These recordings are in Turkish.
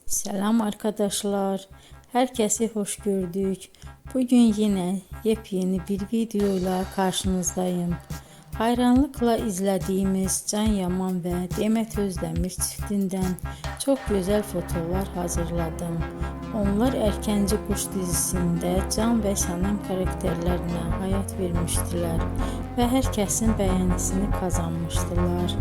Selam arkadaşlar. Herkesi hoş gördük. Bugün yine yepyeni bir videoyla karşınızdayım. Hayranlıkla izlediğimiz Can Yaman ve Demet Özdemir çiftinden çok güzel fotolar hazırladım. Onlar Erkenci Kuş dizisinde Can ve Sənem karakterlerine hayat vermiştiler ve herkesin beğenisini kazanmıştılar.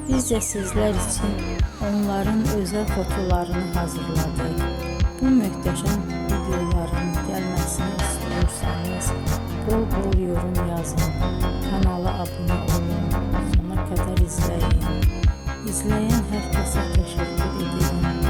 Biz de sizler için onların özel fotolarını hazırladık. Bu muhteşem videoların gelmesini istiyorsanız bol bol yorum yazın. Kanala abone olun. Sona kadar izleyin. İzleyen herkese teşekkür ederim.